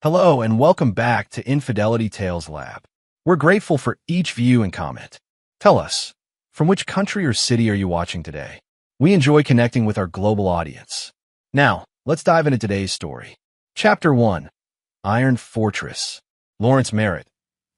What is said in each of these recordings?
Hello and welcome back to Infidelity Tales Lab. We're grateful for each view and comment. Tell us, from which country or city are you watching today? We enjoy connecting with our global audience. Now, let's dive into today's story. Chapter 1, Iron Fortress. Lawrence Merritt,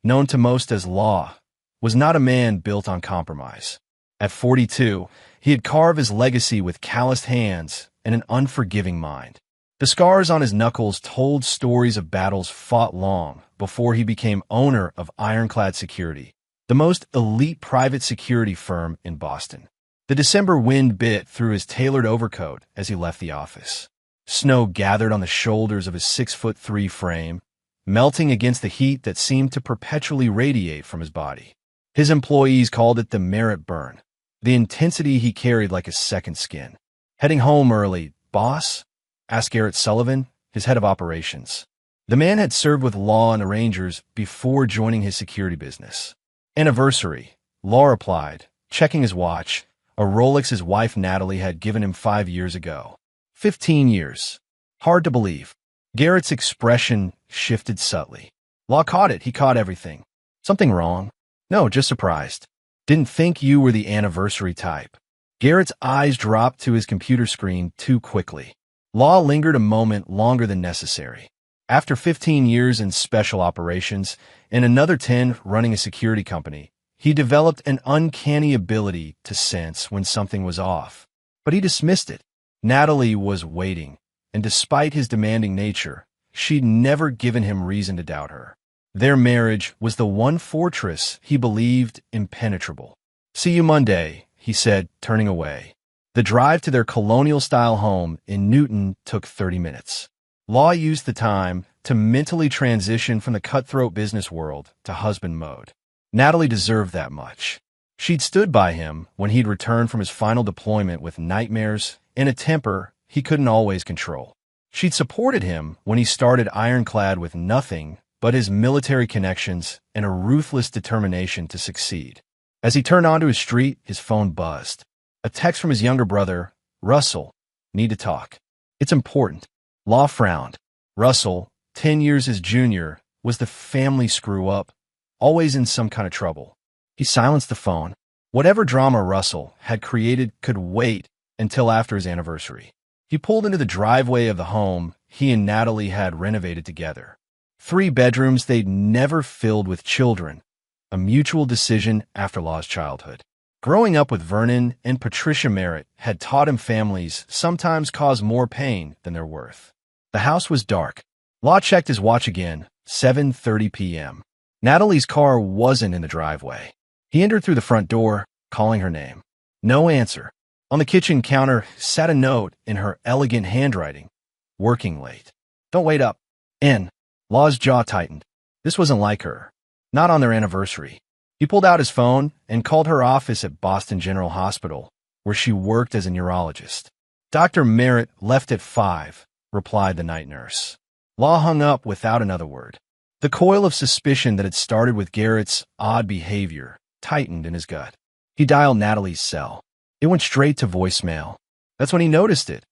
known to most as Law, was not a man built on compromise. At 42, he had carved his legacy with calloused hands and an unforgiving mind. The scars on his knuckles told stories of battles fought long before he became owner of Ironclad Security, the most elite private security firm in Boston. The December wind bit through his tailored overcoat as he left the office. Snow gathered on the shoulders of his 6'3" frame, melting against the heat that seemed to perpetually radiate from his body. His employees called it the Merritt burn, the intensity he carried like a second skin. Heading home early, boss? Asked Garrett Sullivan, his head of operations. The man had served with Law and the Rangers before joining his security business. Anniversary, Law replied, checking his watch, a Rolex his wife Natalie had given him 5 years ago. 15 years. Hard to believe. Garrett's expression shifted subtly. Law caught it. He caught everything. Something wrong? No, just surprised. Didn't think you were the anniversary type. Garrett's eyes dropped to his computer screen too quickly. Law lingered a moment longer than necessary. After 15 years in special operations and another 10 running a security company, he developed an uncanny ability to sense when something was off. But he dismissed it. Natalie was waiting, and despite his demanding nature, she'd never given him reason to doubt her. Their marriage was the one fortress he believed impenetrable. "See you Monday," he said, turning away. The drive to their colonial-style home in Newton took 30 minutes. Law used the time to mentally transition from the cutthroat business world to husband mode. Natalie deserved that much. She'd stood by him when he'd returned from his final deployment with nightmares and a temper he couldn't always control. She'd supported him when he started Ironclad with nothing but his military connections and a ruthless determination to succeed. As he turned onto his street, his phone buzzed. A text from his younger brother, Russell. "Need to talk." "It's important." Law frowned. Russell, 10 years his junior, was the family screw-up, always in some kind of trouble. He silenced the phone. Whatever drama Russell had created could wait until after his anniversary. He pulled into the driveway of the home he and Natalie had renovated together. 3 bedrooms they'd never filled with children, a mutual decision after Law's childhood. Growing up with Vernon and Patricia Merritt had taught him families sometimes cause more pain than they're worth. The house was dark. Law checked his watch again, 7:30 p.m. Natalie's car wasn't in the driveway. He entered through the front door, calling her name. No answer. On the kitchen counter sat a note in her elegant handwriting. "Working late. Don't wait up. N." Law's jaw tightened. This wasn't like her. Not on their anniversary. He pulled out his phone and called her office at Boston General Hospital, where she worked as a neurologist. "Dr. Merritt left at 5, replied the night nurse. Law hung up without another word. The coil of suspicion that had started with Garrett's odd behavior tightened in his gut. He dialed Natalie's cell. It went straight to voicemail. That's when he noticed it.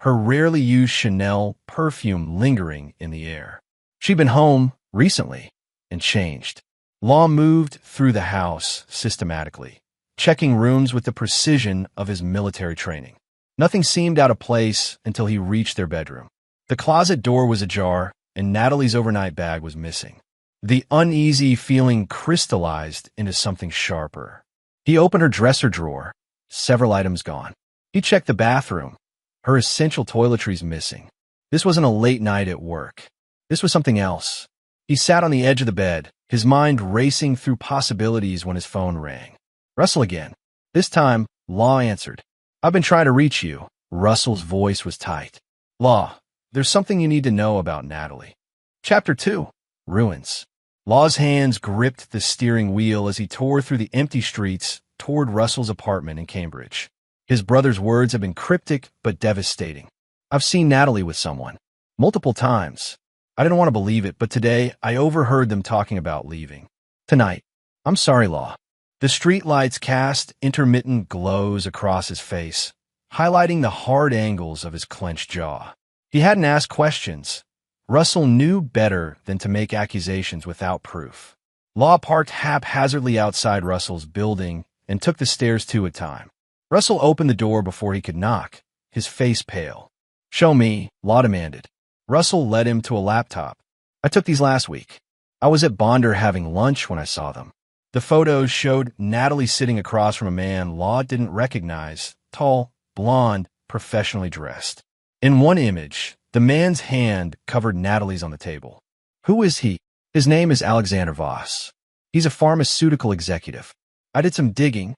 Her rarely used Chanel perfume lingering in the air. She'd been home recently and changed. Law moved through the house systematically, checking rooms with the precision of his military training. Nothing seemed out of place until he reached their bedroom. The closet door was ajar, and Natalie's overnight bag was missing. The uneasy feeling crystallized into something sharper. He opened her dresser drawer, several items gone. He checked the bathroom. Her essential toiletries missing. This wasn't a late night at work. This was something else. He sat on the edge of the bed, his mind racing through possibilities when his phone rang. Russell again. This time, Law answered. "I've been trying to reach you." Russell's voice was tight. "Law, there's something you need to know about Natalie." Chapter 2, Ruins. Law's hands gripped the steering wheel as he tore through the empty streets toward Russell's apartment in Cambridge. His brother's words had been cryptic but devastating. "I've seen Natalie with someone. Multiple times. I didn't want to believe it, but today I overheard them talking about leaving. Tonight. I'm sorry, Law." The streetlights cast intermittent glows across his face, highlighting the hard angles of his clenched jaw. He hadn't asked questions. Russell knew better than to make accusations without proof. Law parked haphazardly outside Russell's building and took the stairs two at a time. Russell opened the door before he could knock, his face pale. "Show me," Law demanded. Russell led him to a laptop. "I took these last week. I was at Bonder having lunch when I saw them." The photos showed Natalie sitting across from a man Law didn't recognize, tall, blonde, professionally dressed. In one image, the man's hand covered Natalie's on the table. "Who is he?" "His name is Alexander Voss. He's a pharmaceutical executive. I did some digging."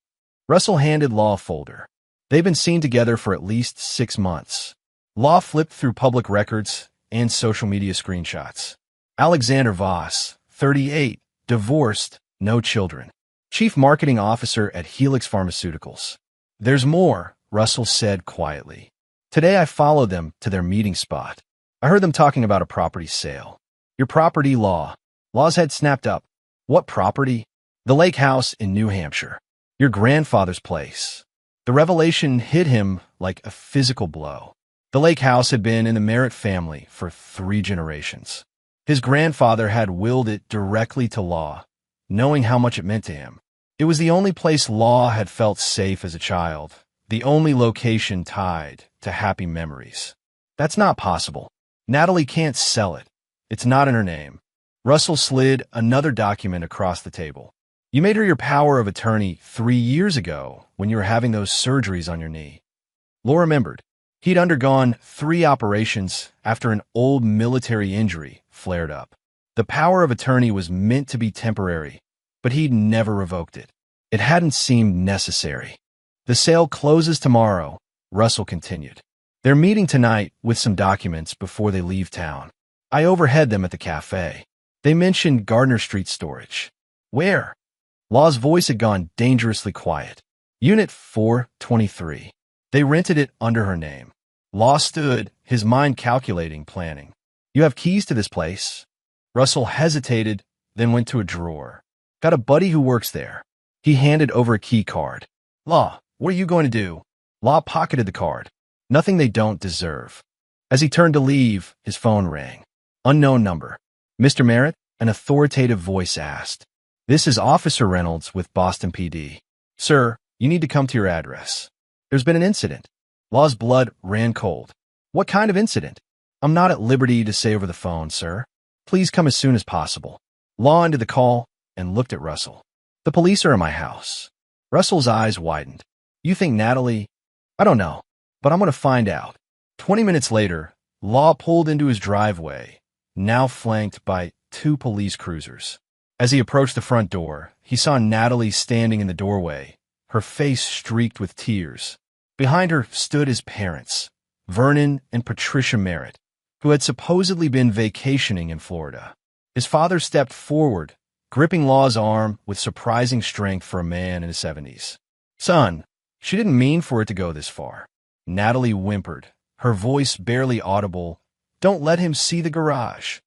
Russell handed Law a folder. "They've been seen together for at least 6 months." Law flipped through public records and social media screenshots. Alexander Voss, 38, divorced, no children. Chief Marketing Officer at Helix Pharmaceuticals. "There's more," Russell said quietly. "Today I followed them to their meeting spot. I heard them talking about a property sale." "Your property, Law." Law's head snapped up. "What property?" "The lake house in New Hampshire. Your grandfather's place." The revelation hit him like a physical blow. The lake house had been in the Merritt family for 3 generations. His grandfather had willed it directly to Law, knowing how much it meant to him. It was the only place Law had felt safe as a child, the only location tied to happy memories. "That's not possible. Natalie can't sell it. It's not in her name." Russell slid another document across the table. "You made her your power of attorney 3 years ago when you were having those surgeries on your knee." Law remembered. He'd undergone 3 operations after an old military injury flared up. The power of attorney was meant to be temporary, but he'd never revoked it. It hadn't seemed necessary. "The sale closes tomorrow," Russell continued. "They're meeting tonight with some documents before they leave town. I overheard them at the cafe. They mentioned Gardner Street storage." "Where?" Law's voice had gone dangerously quiet. "Unit 423. They rented it under her name." Law stood, his mind calculating, planning. "You have keys to this place?" Russell hesitated, then went to a drawer. "Got a buddy who works there." He handed over a key card. "Law, what are you going to do?" Law pocketed the card. "Nothing they don't deserve." As he turned to leave, his phone rang. Unknown number. "Mr. Merritt?" An authoritative voice asked. "This is Officer Reynolds with Boston PD. Sir, you need to come to your address. There's been an incident." Law's blood ran cold. "What kind of incident?" "I'm not at liberty to say over the phone, sir. Please come as soon as possible." Law ended the call and looked at Russell. "The police are in my house." Russell's eyes widened. "You think Natalie—" "I don't know, but I'm going to find out." 20 minutes later, Law pulled into his driveway, now flanked by 2 police cruisers. As he approached the front door, he saw Natalie standing in the doorway, her face streaked with tears. Behind her stood his parents, Vernon and Patricia Merritt, who had supposedly been vacationing in Florida. His father stepped forward, gripping Law's arm with surprising strength for a man in his 70s. "Son, she didn't mean for it to go this far." Natalie whimpered, her voice barely audible. "Don't let him see the garage."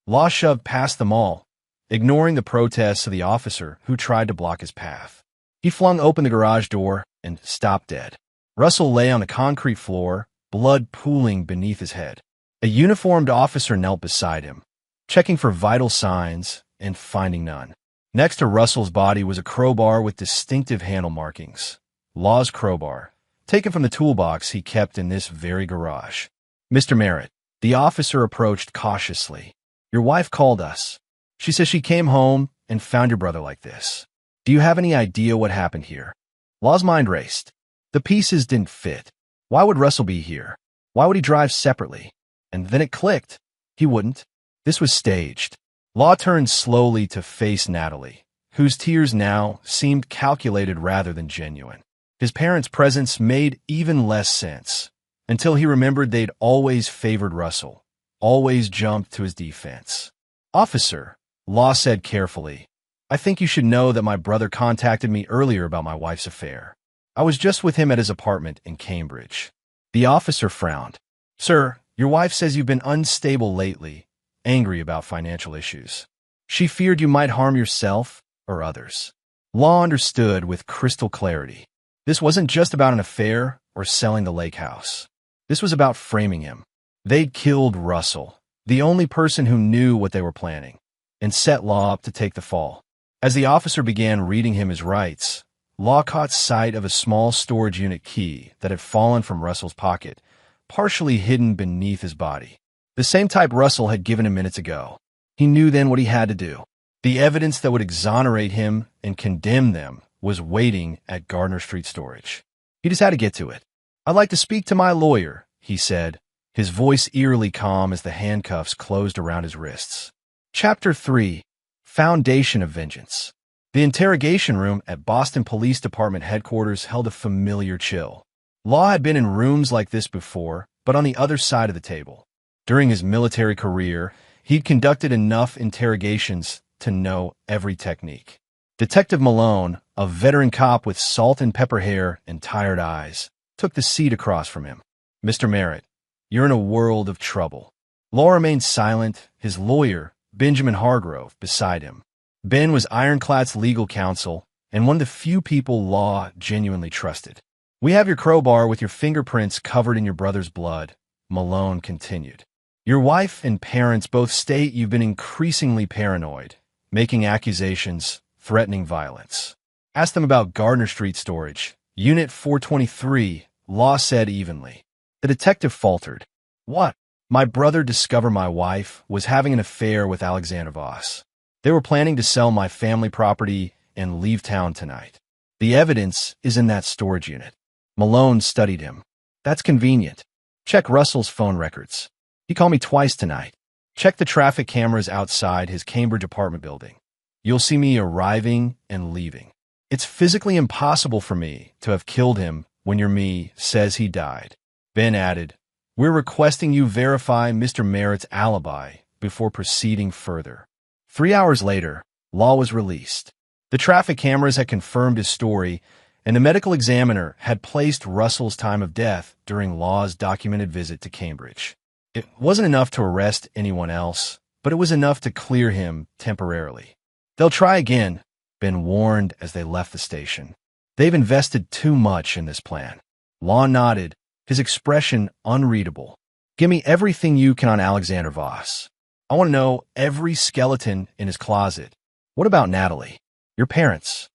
Law shoved past them all, ignoring the protests of the officer who tried to block his path. He flung open the garage door and stopped dead. Russell lay on the concrete floor, blood pooling beneath his head. A uniformed officer knelt beside him, checking for vital signs and finding none. Next to Russell's body was a crowbar with distinctive handle markings. Law's crowbar, taken from the toolbox he kept in this very garage. "Mr. Merritt," the officer approached cautiously. "Your wife called us. She says she came home and found your brother like this. Do you have any idea what happened here?" Law's mind raced. The pieces didn't fit. Why would Russell be here? Why would he drive separately? And then it clicked. He wouldn't. This was staged. Law turned slowly to face Natalie, whose tears now seemed calculated rather than genuine. His parents' presence made even less sense, until he remembered they'd always favored Russell, always jumped to his defense. "Officer," Law said carefully, "I think you should know that my brother contacted me earlier about my wife's affair. I was just with him at his apartment in Cambridge." The officer frowned. "Sir, your wife says you've been unstable lately, angry about financial issues. She feared you might harm yourself or others." Law understood with crystal clarity. This wasn't just about an affair or selling the lake house. This was about framing him. They'd killed Russell. the only person who knew what they were planning, and set Law up to take the fall. As the officer began reading him his rights, Law caught sight of a small storage unit key that had fallen from Russell's pocket, partially hidden beneath his body. The same type Russell had given him minutes ago. He knew then what he had to do. The evidence that would exonerate him and condemn them was waiting at Gardner Street Storage. He just had to get to it. "I'd like to speak to my lawyer," he said, his voice eerily calm as the handcuffs closed around his wrists. Chapter 3: Foundation of Vengeance. The interrogation room at Boston Police Department headquarters held a familiar chill. Law had been in rooms like this before, but on the other side of the table. During his military career, he'd conducted enough interrogations to know every technique. Detective Malone, a veteran cop with salt and pepper hair and tired eyes, took the seat across from him. "Mr. Merritt, you're in a world of trouble." Law remained silent, his lawyer, Benjamin Hargrove, beside him. Ben was Ironclad's legal counsel and one of the few people Law genuinely trusted. "We have your crowbar with your fingerprints covered in your brother's blood," Malone continued. "Your wife and parents both state you've been increasingly paranoid, making accusations, threatening violence. Ask them about Gardner Street Storage, Unit 423, Law said evenly. The detective faltered. "What?" "My brother discovered my wife was having an affair with Alexander Voss. They were planning to sell my family property and leave town tonight. The evidence is in that storage unit." Malone studied him. "That's convenient. Check Russell's phone records. He called me twice tonight. Check the traffic cameras outside his Cambridge apartment building. You'll see me arriving and leaving. It's physically impossible for me to have killed him when your me says he died." Ben added, "We're requesting you verify Mr. Merritt's alibi before proceeding further." 3 hours later, Law was released. The traffic cameras had confirmed his story, and the medical examiner had placed Russell's time of death during Law's documented visit to Cambridge. It wasn't enough to arrest anyone else, but it was enough to clear him temporarily. "They'll try again," Ben warned as they left the station. "They've invested too much in this plan." Law nodded, his expression unreadable. "Give me everything you can on Alexander Voss. I want to know every skeleton in his closet. What about Natalie? Your parents?"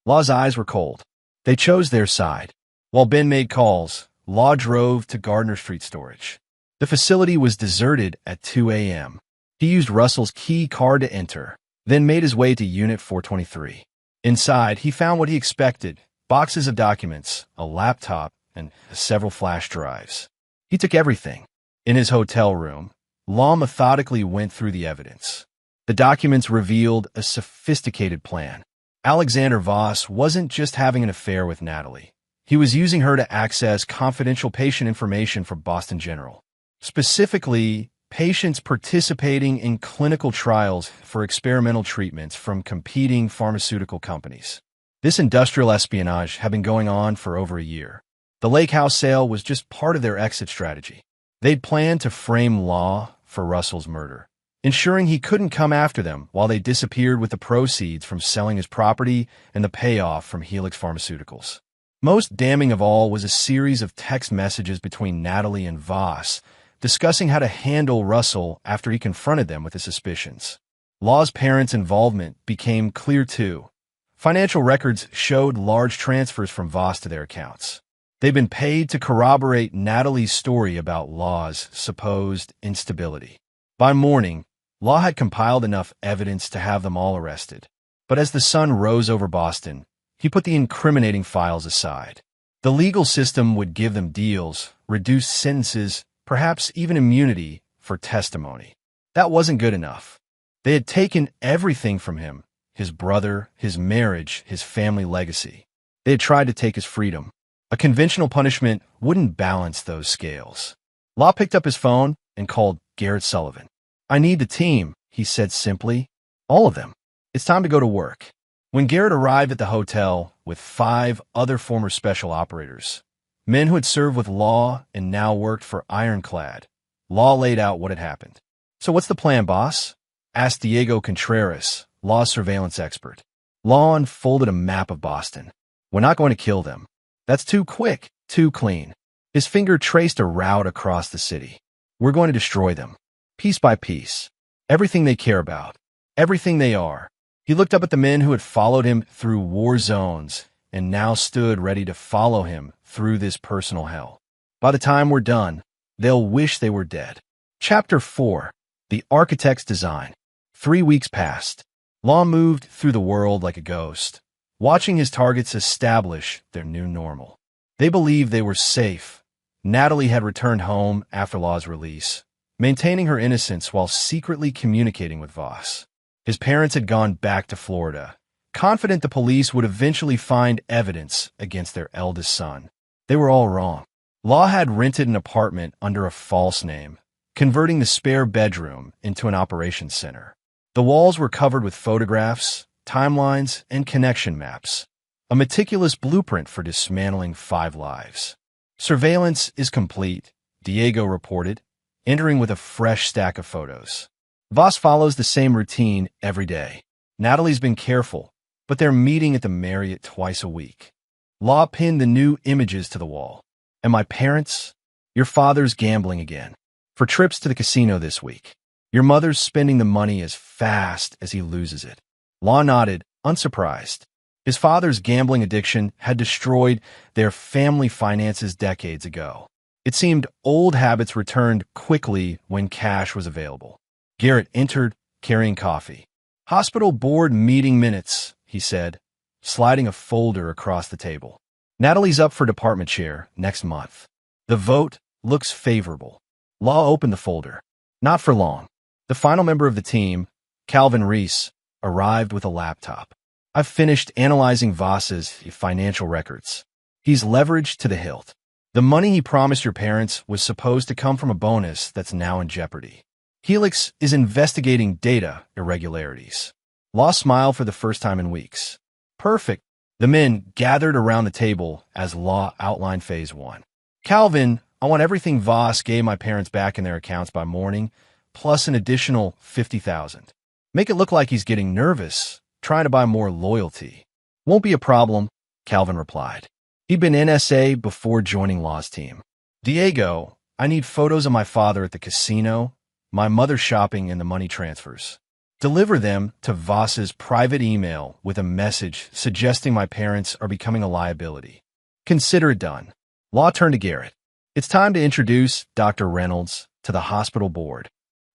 Law's eyes were cold. They chose their side. While Ben made calls, Law drove to Gardner Street Storage. The facility was deserted at 2 a.m. He used Russell's key card to enter, then made his way to Unit 423. Inside, he found what he expected: boxes of documents, a laptop, and several flash drives. He took everything. In his hotel room, Law methodically went through the evidence. The documents revealed a sophisticated plan. Alexander Voss wasn't just having an affair with Natalie. He was using her to access confidential patient information from Boston General. Specifically, patients participating in clinical trials for experimental treatments from competing pharmaceutical companies. This industrial espionage had been going on for over a year. The Lake House sale was just part of their exit strategy. They'd planned to frame Law for Russell's murder, ensuring he couldn't come after them while they disappeared with the proceeds from selling his property and the payoff from Helix Pharmaceuticals. Most damning of all was a series of text messages between Natalie and Voss, discussing how to handle Russell after he confronted them with his suspicions. Law's parents' involvement became clear too. Financial records showed large transfers from Voss to their accounts. They'd been paid to corroborate Natalie's story about Law's supposed instability. By morning, Law had compiled enough evidence to have them all arrested. But as the sun rose over Boston, he put the incriminating files aside. The legal system would give them deals, reduced sentences, perhaps even immunity for testimony. That wasn't good enough. They had taken everything from him: his brother, his marriage, his family legacy. They had tried to take his freedom. A conventional punishment wouldn't balance those scales. Law picked up his phone and called Garrett Sullivan. "I need the team," he said simply. "All of them. It's time to go to work." When Garrett arrived at the hotel with 5 other former special operators, men who had served with Law and now worked for Ironclad, Law laid out what had happened. "So what's the plan, boss?" asked Diego Contreras, Law's surveillance expert. Law unfolded a map of Boston. "We're not going to kill them. That's too quick, too clean." His finger traced a route across the city. "We're going to destroy them. piece by piece. Everything they care about, everything they are. He looked up at the men who had followed him through war zones and now stood ready to follow him through this personal hell. By the time we're done, they'll wish they were dead. Chapter 4. The Architect's Design. 3 weeks passed. Law moved through the world like a ghost, watching his targets establish their new normal. They believed they were safe. Natalie had returned home after Law's release, maintaining her innocence while secretly communicating with Voss. His parents had gone back to Florida, confident the police would eventually find evidence against their eldest son. They were all wrong. Law had rented an apartment under a false name, converting the spare bedroom into an operations center. The walls were covered with photographs, timelines, and connection maps, a meticulous blueprint for dismantling 5 lives. Surveillance is complete, Diego reported, entering with a fresh stack of photos. Voss follows the same routine every day. Natalie's been careful, but they're meeting at the Marriott twice a week. Law pinned the new images to the wall. And my parents? Your father's gambling again. For trips to the casino this week. Your mother's spending the money as fast as he loses it. Law nodded, unsurprised. His father's gambling addiction had destroyed their family finances decades ago. It seemed old habits returned quickly when cash was available. Garrett entered, carrying coffee. Hospital board meeting minutes, he said, sliding a folder across the table. Natalie's up for department chair next month. The vote looks favorable. Law opened the folder. Not for long. The final member of the team, Calvin Reese, arrived with a laptop. I've finished analyzing Voss's financial records. He's leveraged to the hilt. The money he promised your parents was supposed to come from a bonus that's now in jeopardy. Helix is investigating data irregularities. Law smiled for the first time in weeks. Perfect. The men gathered around the table as Law outlined Phase 1. Calvin, I want everything Voss gave my parents back in their accounts by morning, plus an additional $50,000. Make it look like he's getting nervous, trying to buy more loyalty. Won't be a problem, Calvin replied. He'd been NSA before joining Law's team. Diego, I need photos of my father at the casino, my mother shopping, and the money transfers. Deliver them to Voss's private email with a message suggesting my parents are becoming a liability. Consider it done. Law turned to Garrett. It's time to introduce Dr. Reynolds to the hospital board.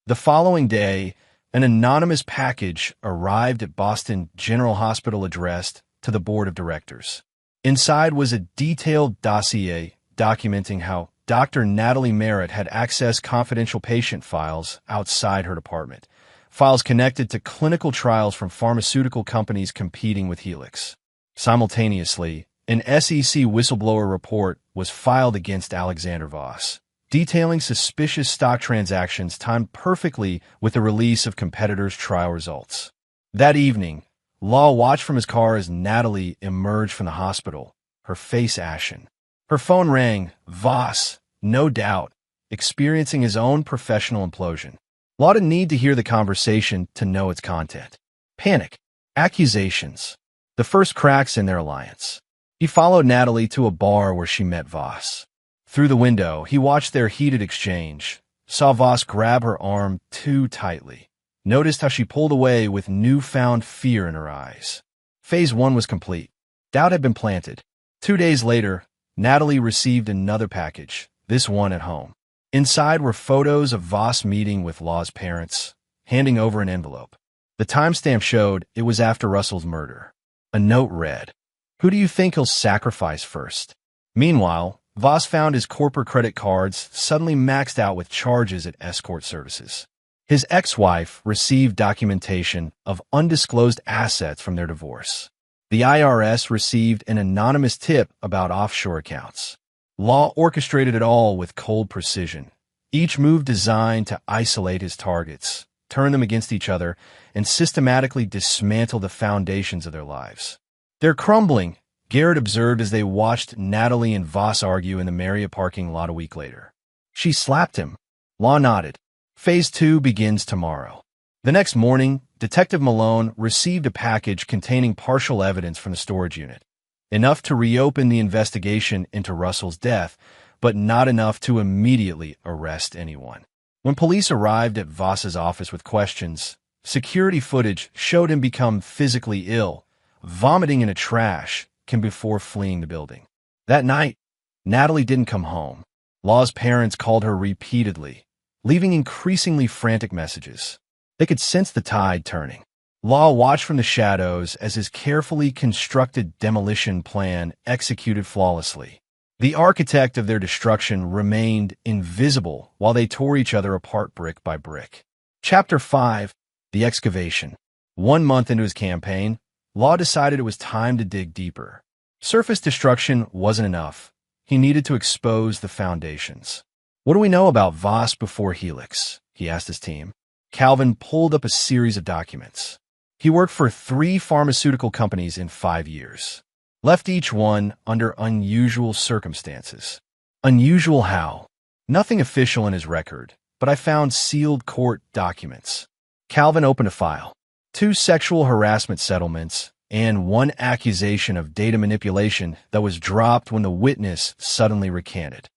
The following day, an anonymous package arrived at Boston General Hospital addressed to the board of directors. Inside was a detailed dossier documenting how Dr. Natalie Merritt had accessed confidential patient files outside her department, files connected to clinical trials from pharmaceutical companies competing with Helix. Simultaneously, an SEC whistleblower report was filed against Alexander Voss, detailing suspicious stock transactions timed perfectly with the release of competitors' trial results. That evening, Law watched from his car as Natalie emerged from the hospital, her face ashen. Her phone rang. Voss, no doubt, experiencing his own professional implosion. Law didn't need to hear the conversation to know its content. Panic, accusations, the first cracks in their alliance. He followed Natalie to a bar where she met Voss. Through the window, he watched their heated exchange, saw Voss grab her arm too tightly, noticed how she pulled away with newfound fear in her eyes. Phase 1 was complete. Doubt had been planted. 2 days later, Natalie received another package, this one at home. Inside were photos of Voss meeting with Law's parents, handing over an envelope. The timestamp showed it was after Russell's murder. A note read, "Who do you think he'll sacrifice first?" Meanwhile, Voss found his corporate credit cards suddenly maxed out with charges at escort services. His ex-wife received documentation of undisclosed assets from their divorce. The IRS received an anonymous tip about offshore accounts. Law orchestrated it all with cold precision, each move designed to isolate his targets, turn them against each other, and systematically dismantle the foundations of their lives. "They're crumbling," Garrett observed as they watched Natalie and Voss argue in the Marriott parking lot a week later. She slapped him. Law nodded. Phase 2 begins tomorrow. The next morning, Detective Malone received a package containing partial evidence from the storage unit. Enough to reopen the investigation into Russell's death, but not enough to immediately arrest anyone. When police arrived at Voss's office with questions, security footage showed him become physically ill, vomiting in a trash can before fleeing the building. That night, Natalie didn't come home. Law's parents called her repeatedly, leaving increasingly frantic messages. They could sense the tide turning. Law watched from the shadows as his carefully constructed demolition plan executed flawlessly. The architect of their destruction remained invisible while they tore each other apart brick by brick. Chapter 5. The Excavation. 1 month into his campaign, Law decided it was time to dig deeper. Surface destruction wasn't enough. He needed to expose the foundations. "What do we know about Voss before Helix?" he asked his team. Calvin pulled up a series of documents. He worked for 3 pharmaceutical companies in 5 years. Left each one under unusual circumstances. Unusual how? Nothing official in his record, but I found sealed court documents. Calvin opened a file. 2 sexual harassment settlements and 1 accusation of data manipulation that was dropped when the witness suddenly recanted.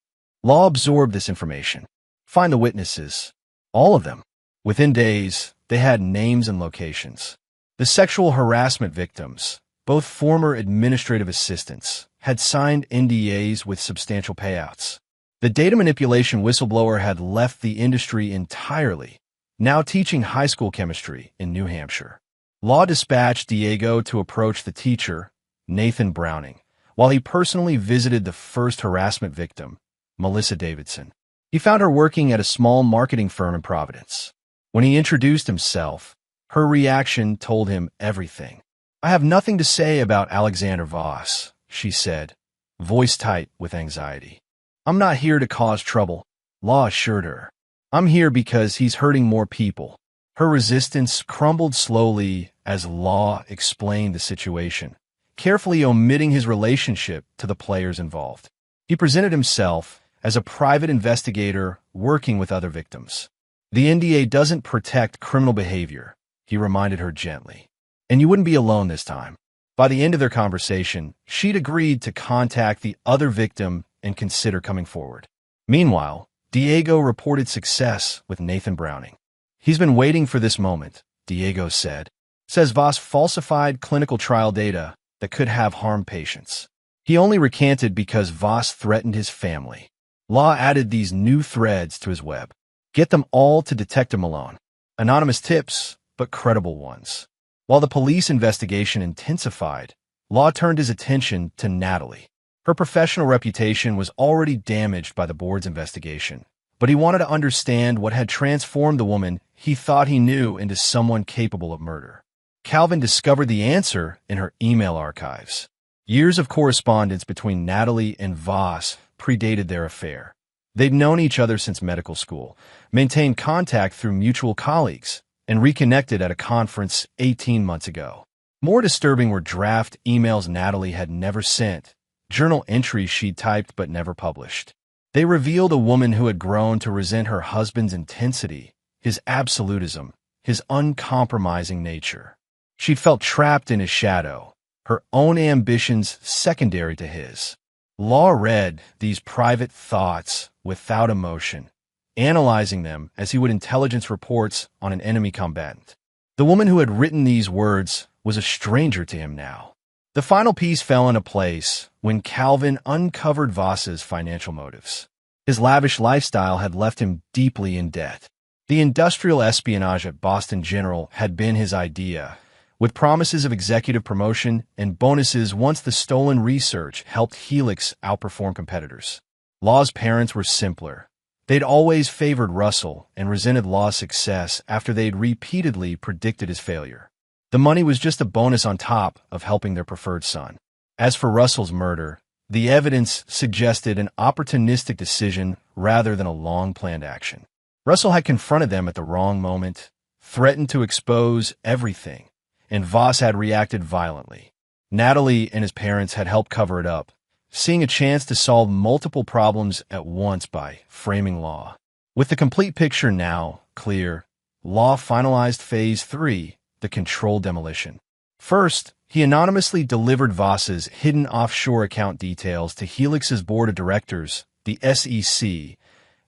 Law absorbed this information. Find the witnesses. All of them. Within days, they had names and locations. The sexual harassment victims, both former administrative assistants, had signed NDAs with substantial payouts. The data manipulation whistleblower had left the industry entirely, now teaching high school chemistry in New Hampshire. Law dispatched Diego to approach the teacher, Nathan Browning, while he personally visited the first harassment victim, Melissa Davidson. He found her working at a small marketing firm in Providence. When he introduced himself, her reaction told him everything. "I have nothing to say about Alexander Voss," she said, voice tight with anxiety. "I'm not here to cause trouble," Law assured her. "I'm here because he's hurting more people." Her resistance crumbled slowly as Law explained the situation, carefully omitting his relationship to the players involved. He presented himself as a private investigator working with other victims. "The NDA doesn't protect criminal behavior," he reminded her gently. "And you wouldn't be alone this time." By the end of their conversation, she'd agreed to contact the other victim and consider coming forward. Meanwhile, Diego reported success with Nathan Browning. "He's been waiting for this moment," Diego said. "Says Voss falsified clinical trial data that could have harmed patients. He only recanted because Voss threatened his family." Law added these new threads to his web. "Get them all to Detective Malone. Anonymous tips, but credible ones." While the police investigation intensified, Law turned his attention to Natalie. Her professional reputation was already damaged by the board's investigation, but he wanted to understand what had transformed the woman he thought he knew into someone capable of murder. Calvin discovered the answer in her email archives. Years of correspondence between Natalie and Voss predated their affair. They'd known each other since medical school, maintained contact through mutual colleagues, and reconnected at a conference 18 months ago. More disturbing were draft emails Natalie had never sent, journal entries she'd typed but never published. They revealed a woman who had grown to resent her husband's intensity, his absolutism, his uncompromising nature. She'd felt trapped in his shadow, her own ambitions secondary to his. Law read these private thoughts without emotion, analyzing them as he would intelligence reports on an enemy combatant. The woman who had written these words was a stranger to him now. The final piece fell into place when Calvin uncovered Voss's financial motives. His lavish lifestyle had left him deeply in debt. The industrial espionage at Boston General had been his idea, with promises of executive promotion and bonuses once the stolen research helped Helix outperform competitors. Law's parents were simpler. They'd always favored Russell and resented Law's success after they'd repeatedly predicted his failure. The money was just a bonus on top of helping their preferred son. As for Russell's murder, the evidence suggested an opportunistic decision rather than a long-planned action. Russell had confronted them at the wrong moment, threatened to expose everything, and Voss had reacted violently. Natalie and his parents had helped cover it up, seeing a chance to solve multiple problems at once by framing Law. With the complete picture now clear, Law finalized Phase 3, the controlled demolition. First, he anonymously delivered Voss's hidden offshore account details to Helix's board of directors, the SEC,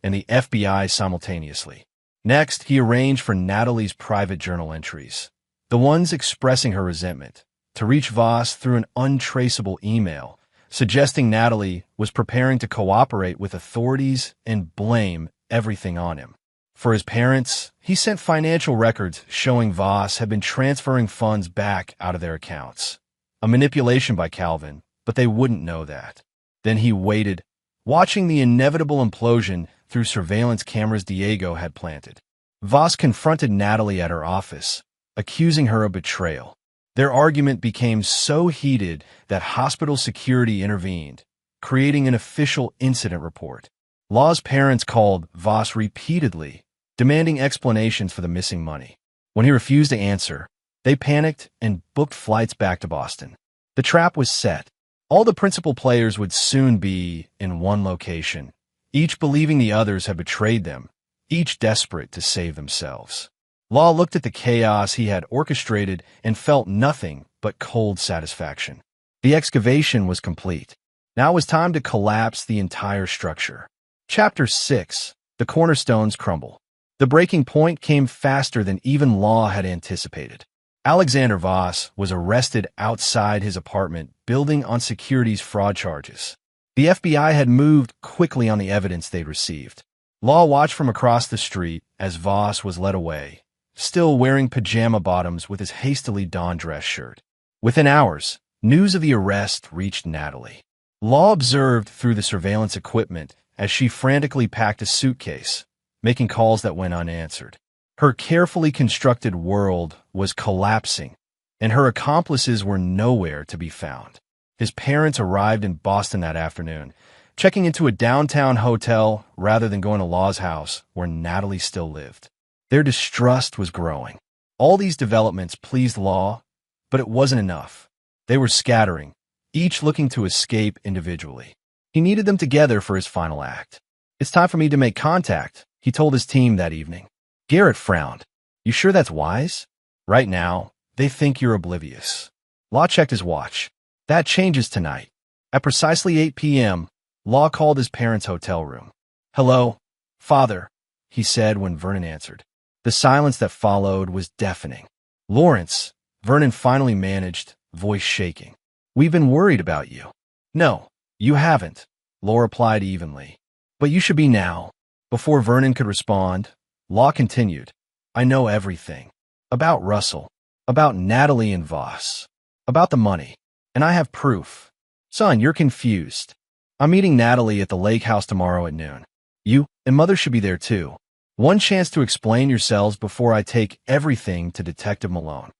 and the FBI simultaneously. Next, he arranged for Natalie's private journal entries, the ones expressing her resentment, to reach Voss through an untraceable email, suggesting Natalie was preparing to cooperate with authorities and blame everything on him. For his parents, he sent financial records showing Voss had been transferring funds back out of their accounts. A manipulation by Calvin, but they wouldn't know that. Then he waited, watching the inevitable implosion through surveillance cameras Diego had planted. Voss confronted Natalie at her office, accusing her of betrayal. Their argument became so heated that hospital security intervened, creating an official incident report. Law's parents called Voss repeatedly, demanding explanations for the missing money. When he refused to answer, they panicked and booked flights back to Boston. The trap was set. All the principal players would soon be in one location, each believing the others had betrayed them, each desperate to save themselves. Law looked at the chaos he had orchestrated and felt nothing but cold satisfaction. The excavation was complete. Now it was time to collapse the entire structure. Chapter 6. The cornerstones crumble. The breaking point came faster than even Law had anticipated. Alexander Voss was arrested outside his apartment, building on securities fraud charges. The FBI had moved quickly on the evidence they'd received. Law watched from across the street as Voss was led away, still wearing pajama bottoms with his hastily donned dress shirt. Within hours, news of the arrest reached Natalie. Law observed through the surveillance equipment as she frantically packed a suitcase, making calls that went unanswered. Her carefully constructed world was collapsing, and her accomplices were nowhere to be found. His parents arrived in Boston that afternoon, checking into a downtown hotel rather than going to Law's house where Natalie still lived. Their distrust was growing. All these developments pleased Law, but it wasn't enough. They were scattering, each looking to escape individually. He needed them together for his final act. "It's time for me to make contact," he told his team that evening. Garrett frowned. "You sure that's wise? Right now, they think you're oblivious." Law checked his watch. "That changes tonight." At precisely 8 p.m., Law called his parents' hotel room. "Hello, Father," he said when Vernon answered. The silence that followed was deafening. "Lawrence," Vernon finally managed, voice shaking. "We've been worried about you." "No, you haven't," Law replied evenly. "But you should be now." Before Vernon could respond, Law continued. "I know everything. About Russell. About Natalie and Voss. About the money. And I have proof. Son, you're confused. I'm meeting Natalie at the lake house tomorrow at noon. You and Mother should be there too. One chance to explain yourselves before I take everything to Detective Malone."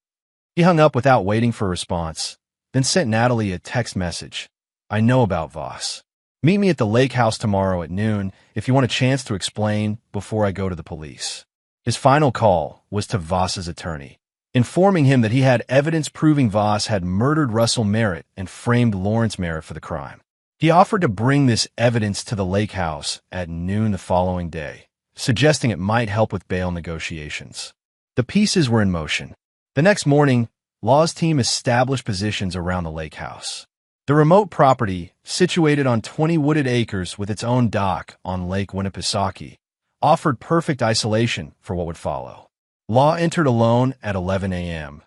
He hung up without waiting for a response, then sent Natalie a text message. "I know about Voss. Meet me at the lake house tomorrow at noon if you want a chance to explain before I go to the police." His final call was to Voss's attorney, informing him that he had evidence proving Voss had murdered Russell Merritt and framed Lawrence Merritt for the crime. He offered to bring this evidence to the lake house at noon the following day, suggesting it might help with bail negotiations. The pieces were in motion. The next morning, Law's team established positions around the lake house. The remote property, situated on 20 wooded acres with its own dock on Lake Winnipesaukee, offered perfect isolation for what would follow. Law entered alone at 11 a.m.,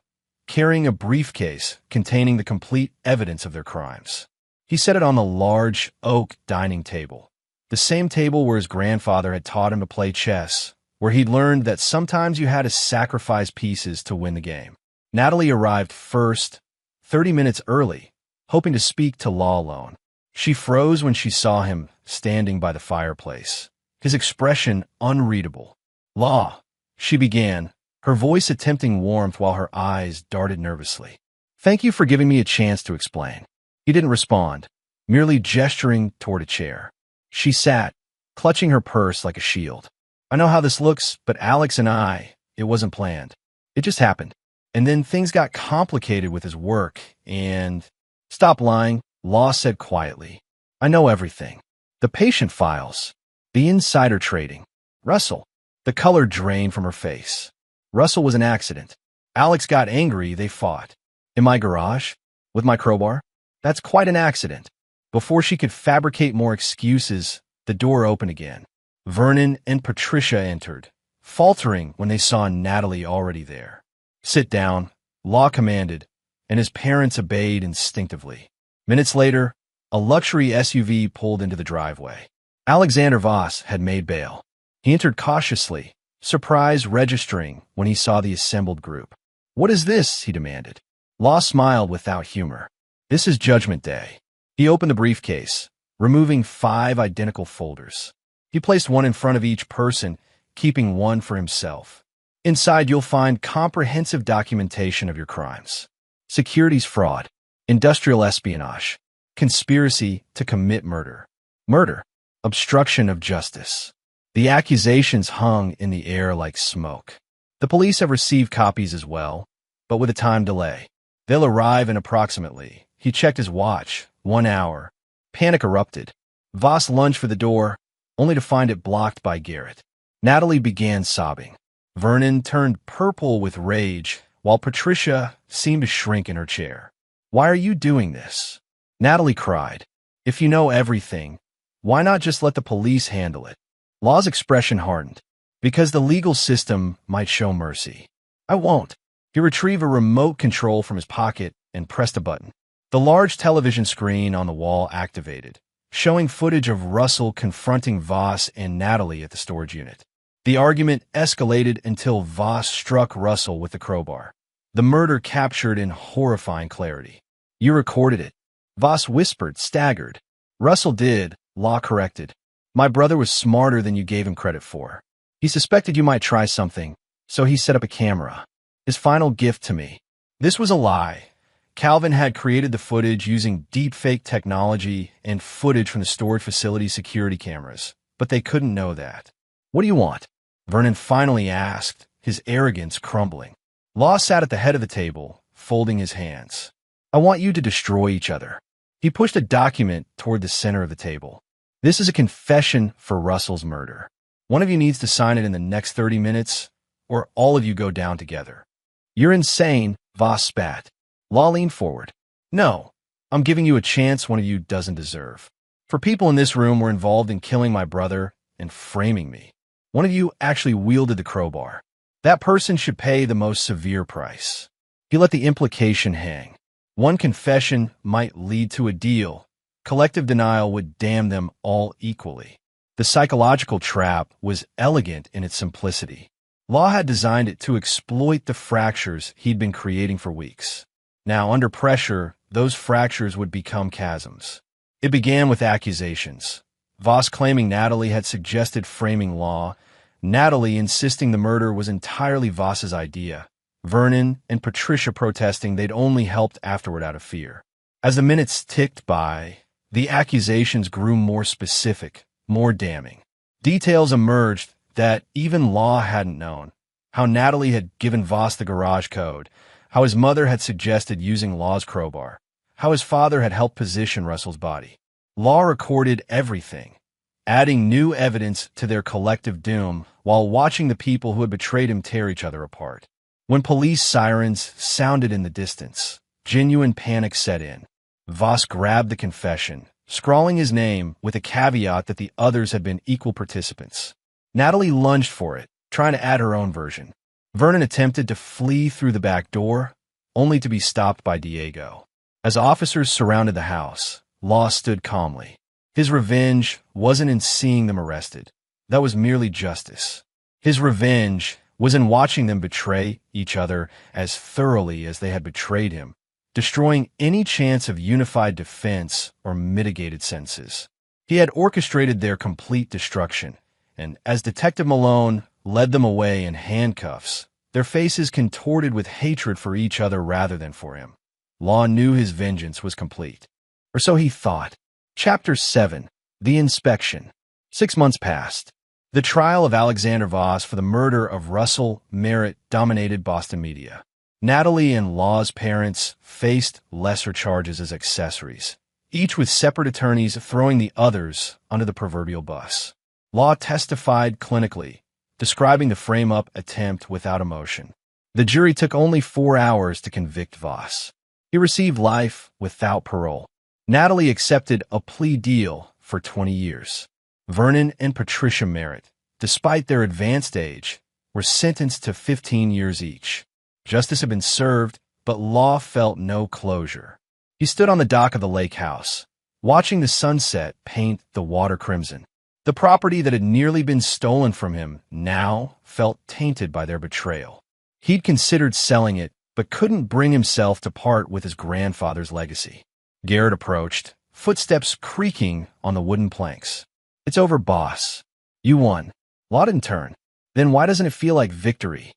carrying a briefcase containing the complete evidence of their crimes. He set it on the large oak dining table, the same table where his grandfather had taught him to play chess, where he'd learned that sometimes you had to sacrifice pieces to win the game. Natalie arrived first, 30 minutes early, hoping to speak to Law alone. She froze when she saw him standing by the fireplace, his expression unreadable. "Law," she began, her voice attempting warmth while her eyes darted nervously. "Thank you for giving me a chance to explain." He didn't respond, merely gesturing toward a chair. She sat, clutching her purse like a shield. "I know how this looks, but Alex and it wasn't planned. It just happened. And then things got complicated with his work, and—" "Stop lying," Law said quietly. "I know everything. The patient files, the insider trading. Russell." The color drained from her face. "Russell was an accident. Alex got angry, they fought. In my garage? With my crowbar? That's quite an accident." Before she could fabricate more excuses, the door opened again. Vernon and Patricia entered, faltering when they saw Natalie already there. "Sit down," Law commanded, and his parents obeyed instinctively. Minutes later, a luxury SUV pulled into the driveway. Alexander Voss had made bail. He entered cautiously, surprise registering when he saw the assembled group. "What is this?" he demanded. Law smiled without humor. "This is Judgment Day." He opened the briefcase, removing 5 identical folders. He placed one in front of each person, keeping one for himself. Inside, you'll find comprehensive documentation of your crimes: securities fraud, industrial espionage, conspiracy to commit murder, obstruction of justice. The accusations hung in the air like smoke. The police have received copies as well, but with a time delay. They'll arrive in approximately. He checked his watch. 1 hour. Panic erupted. Voss lunged for the door, only to find it blocked by Garrett. Natalie began sobbing. Vernon turned purple with rage, while Patricia seemed to shrink in her chair. "Why are you doing this?" Natalie cried. "If you know everything, why not just let the police handle it?" Law's expression hardened. "Because the legal system might show mercy. I won't." He retrieved a remote control from his pocket and pressed a button. The large television screen on the wall activated, showing footage of Russell confronting Voss and Natalie at the storage unit. The argument escalated until Voss struck Russell with the crowbar. The murder captured in horrifying clarity. "You recorded it," Voss whispered, staggered. "Russell did," Law corrected. "My brother was smarter than you gave him credit for. He suspected you might try something, so he set up a camera. His final gift to me." This was a lie. Calvin had created the footage using deepfake technology and footage from the storage facility security cameras, but they couldn't know that. "What do you want?" Vernon finally asked, his arrogance crumbling. Law sat at the head of the table, folding his hands. "I want you to destroy each other." He pushed a document toward the center of the table. "This is a confession for Russell's murder. One of you needs to sign it in the next 30 minutes, or all of you go down together." "You're insane," Voss spat. Law leaned forward. "No, I'm giving you a chance one of you doesn't deserve. 4 people in this room were involved in killing my brother and framing me. One of you actually wielded the crowbar. That person should pay the most severe price." He let the implication hang. One confession might lead to a deal. Collective denial would damn them all equally. The psychological trap was elegant in its simplicity. Law had designed it to exploit the fractures he'd been creating for weeks. Now, under pressure, those fractures would become chasms. It began with accusations. Voss claiming Natalie had suggested framing Law, Natalie insisting the murder was entirely Voss's idea, Vernon and Patricia protesting they'd only helped afterward out of fear. As the minutes ticked by, the accusations grew more specific, more damning. Details emerged that even Law hadn't known. How Natalie had given Voss the garage code, how his mother had suggested using Law's crowbar, how his father had helped position Russell's body. Law recorded everything, adding new evidence to their collective doom while watching the people who had betrayed him tear each other apart. When police sirens sounded in the distance, genuine panic set in. Voss grabbed the confession, scrawling his name with a caveat that the others had been equal participants. Natalie lunged for it, trying to add her own version. Vernon attempted to flee through the back door, only to be stopped by Diego. As officers surrounded the house, Law stood calmly. His revenge wasn't in seeing them arrested. That was merely justice. His revenge was in watching them betray each other as thoroughly as they had betrayed him, destroying any chance of unified defense or mitigated sentences. He had orchestrated their complete destruction, and as Detective Malone led them away in handcuffs, their faces contorted with hatred for each other rather than for him. Law knew his vengeance was complete. Or so he thought. Chapter 7. The Inspection. 6 months passed. The trial of Alexander Voss for the murder of Russell Merritt dominated Boston media. Natalie and Law's parents faced lesser charges as accessories, each with separate attorneys throwing the others under the proverbial bus. Law testified clinically, describing the frame-up attempt without emotion. The jury took only 4 hours to convict Voss. He received life without parole. Natalie accepted a plea deal for 20 years. Vernon and Patricia Merritt, despite their advanced age, were sentenced to 15 years each. Justice had been served, but Law felt no closure. He stood on the dock of the lake house, watching the sunset paint the water crimson. The property that had nearly been stolen from him now felt tainted by their betrayal. He'd considered selling it, but couldn't bring himself to part with his grandfather's legacy. Garrett approached, footsteps creaking on the wooden planks. "It's over, boss. You won." Law didn't turn. "Then why doesn't it feel like victory?"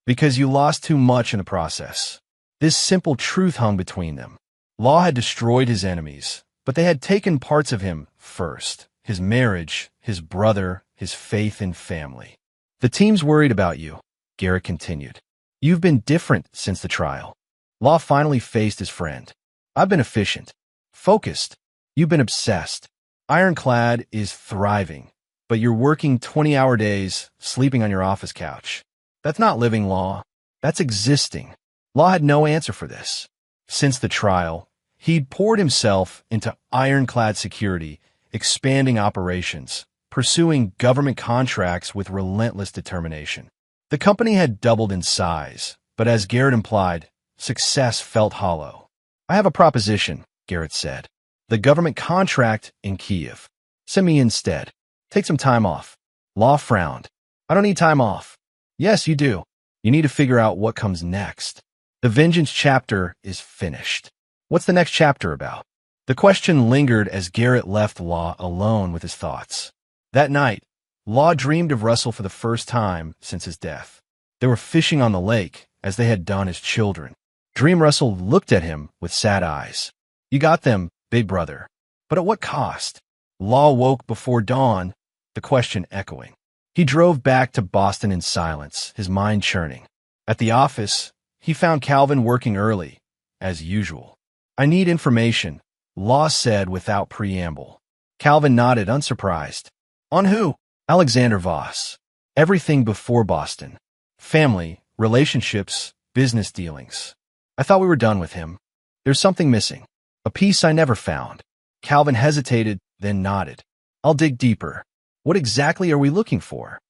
"Because you lost too much in the process." This simple truth hung between them. Law had destroyed his enemies, but they had taken parts of him first. His marriage, his brother, his faith in family. "The team's worried about you," Garrett continued. "You've been different since the trial." Law finally faced his friend. "I've been efficient, focused. You've been obsessed. Ironclad is thriving, but you're working 20-hour days, sleeping on your office couch. That's not living, Law. That's existing." Law had no answer for this. Since the trial, he'd poured himself into ironclad security, expanding operations, pursuing government contracts with relentless determination. The company had doubled in size, but as Garrett implied, success felt hollow. "I have a proposition," Garrett said. "The government contract in Kiev. Send me instead. Take some time off." Law frowned. "I don't need time off." "Yes, you do. You need to figure out what comes next. The vengeance chapter is finished. What's the next chapter about?" The question lingered as Garrett left Law alone with his thoughts. That night, Law dreamed of Russell for the first time since his death. They were fishing on the lake, as they had done as children. Dream Russell looked at him with sad eyes. "You got them, big brother. But at what cost?" Law woke before dawn, the question echoing. He drove back to Boston in silence, his mind churning. At the office, he found Calvin working early, as usual. "I need information," Law said without preamble. Calvin nodded, unsurprised. "On who?" "Alexander Voss. Everything before Boston. Family, relationships, business dealings. I thought we were done with him. There's something missing. A piece I never found." Calvin hesitated, then nodded. "I'll dig deeper. What exactly are we looking for?"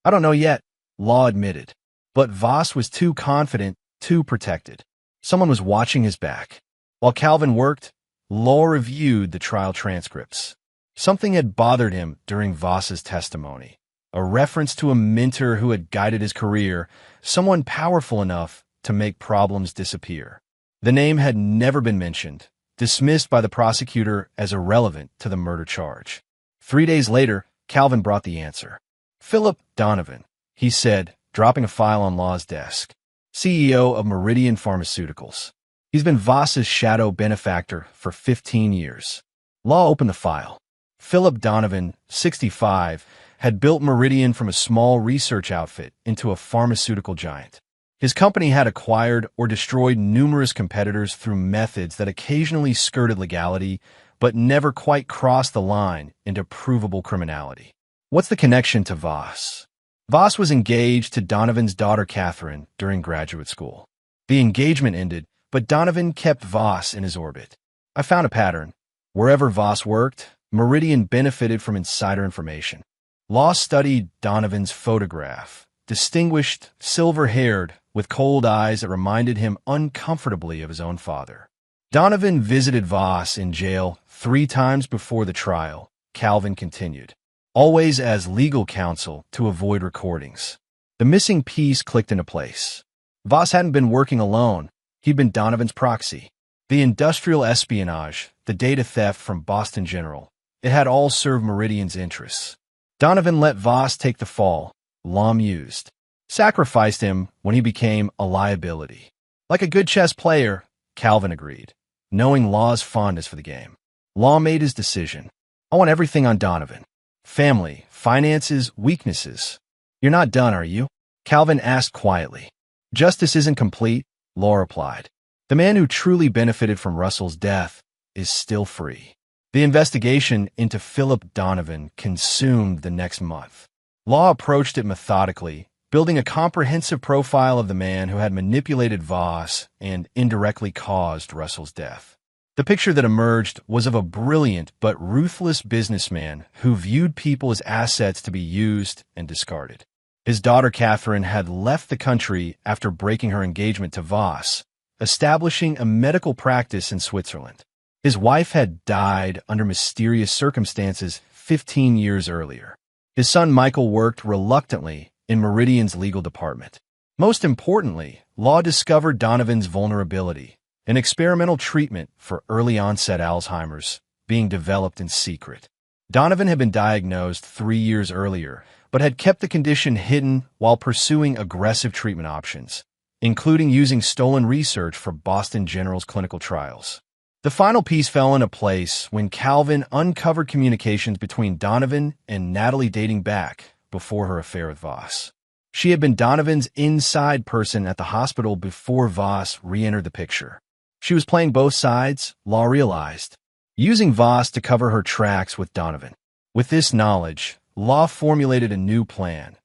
"I don't know yet," Law admitted. But Voss was too confident, too protected. Someone was watching his back. While Calvin worked, Law reviewed the trial transcripts. Something had bothered him during Voss's testimony. A reference to a mentor who had guided his career, someone powerful enough to make problems disappear. The name had never been mentioned, dismissed by the prosecutor as irrelevant to the murder charge. 3 days later, Calvin brought the answer. "Philip Donovan," he said, dropping a file on Law's desk. "CEO of Meridian Pharmaceuticals. He's been Voss's shadow benefactor for 15 years. Law opened the file. Philip Donovan, 65, had built Meridian from a small research outfit into a pharmaceutical giant. His company had acquired or destroyed numerous competitors through methods that occasionally skirted legality, but never quite crossed the line into provable criminality. What's the connection to Voss? Voss was engaged to Donovan's daughter Catherine during graduate school. The engagement ended, but Donovan kept Voss in his orbit. I found a pattern. Wherever Voss worked, Meridian benefited from insider information. Law studied Donovan's photograph, distinguished, silver-haired, with cold eyes that reminded him uncomfortably of his own father. Donovan visited Voss in jail 3 times before the trial, Calvin continued, always as legal counsel to avoid recordings. The missing piece clicked into place. Voss hadn't been working alone. He'd been Donovan's proxy. The industrial espionage, the data theft from Boston General, it had all served Meridian's interests. Donovan let Voss take the fall, Law mused. Sacrificed him when he became a liability. Like a good chess player, Calvin agreed, knowing Law's fondness for the game. Law made his decision. I want everything on Donovan. Family, finances, weaknesses. You're not done, are you? Calvin asked quietly. Justice isn't complete, Law replied. The man who truly benefited from Russell's death is still free. The investigation into Philip Donovan consumed the next month. Law approached it methodically, building a comprehensive profile of the man who had manipulated Voss and indirectly caused Russell's death. The picture that emerged was of a brilliant but ruthless businessman who viewed people as assets to be used and discarded. His daughter Catherine had left the country after breaking her engagement to Voss, establishing a medical practice in Switzerland. His wife had died under mysterious circumstances 15 years earlier. His son Michael worked reluctantly in Meridian's legal department. Most importantly, Law discovered Donovan's vulnerability, an experimental treatment for early-onset Alzheimer's being developed in secret. Donovan had been diagnosed 3 years earlier, but had kept the condition hidden while pursuing aggressive treatment options, including using stolen research for Boston General's clinical trials. The final piece fell into place when Calvin uncovered communications between Donovan and Natalie dating back before her affair with Voss. She had been Donovan's inside person at the hospital before Voss re-entered the picture. She was playing both sides, Law realized, using Voss to cover her tracks with Donovan. With this knowledge, Law formulated a new plan,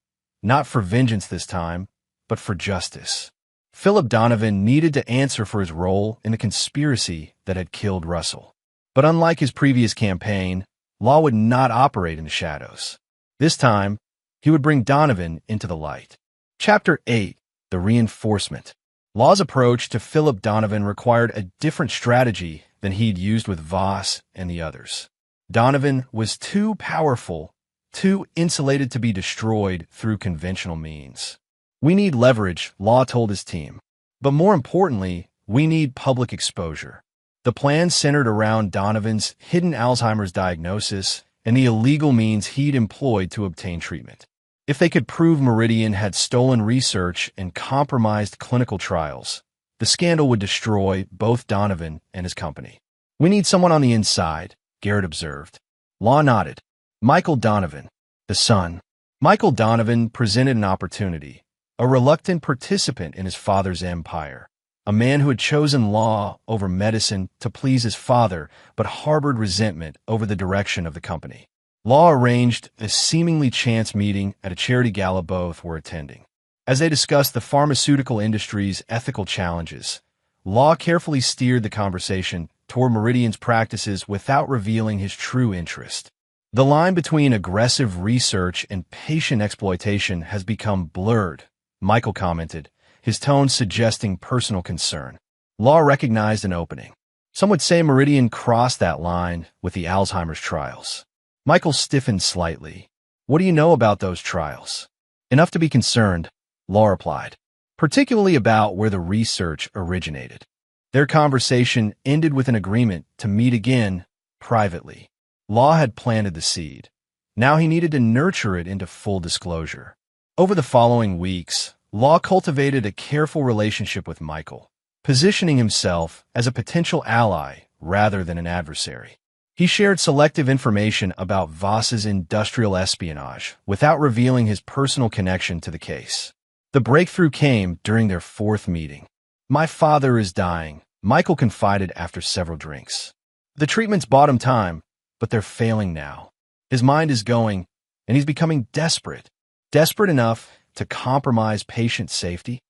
not for vengeance this time, but for justice. Philip Donovan needed to answer for his role in the conspiracy that had killed Russell. But unlike his previous campaign, Law would not operate in the shadows. This time, he would bring Donovan into the light. Chapter 8. The Reinforcement. Law's approach to Philip Donovan required a different strategy than he'd used with Voss and the others. Donovan was too powerful, too insulated to be destroyed through conventional means. We need leverage, Law told his team. But more importantly, we need public exposure. The plan centered around Donovan's hidden Alzheimer's diagnosis and the illegal means he'd employed to obtain treatment. If they could prove Meridian had stolen research and compromised clinical trials, the scandal would destroy both Donovan and his company. We need someone on the inside, Garrett observed. Law nodded. Michael Donovan, the son. Michael Donovan presented an opportunity, a reluctant participant in his father's empire, a man who had chosen law over medicine to please his father but harbored resentment over the direction of the company. Law arranged a seemingly chance meeting at a charity gala both were attending. As they discussed the pharmaceutical industry's ethical challenges, Law carefully steered the conversation toward Meridian's practices without revealing his true interest. The line between aggressive research and patient exploitation has become blurred, Michael commented, his tone suggesting personal concern. Law recognized an opening. Some would say Meridian crossed that line with the Alzheimer's trials. Michael stiffened slightly. What do you know about those trials? Enough to be concerned, Law replied, particularly about where the research originated. Their conversation ended with an agreement to meet again, privately. Law had planted the seed. Now he needed to nurture it into full disclosure. Over the following weeks, Law cultivated a careful relationship with Michael, positioning himself as a potential ally rather than an adversary. He shared selective information about Voss's industrial espionage without revealing his personal connection to the case. The breakthrough came during their fourth meeting. My father is dying, Michael confided after several drinks. The treatment's bought him time, but they're failing now. His mind is going, and he's becoming desperate. Desperate enough to compromise patient safety?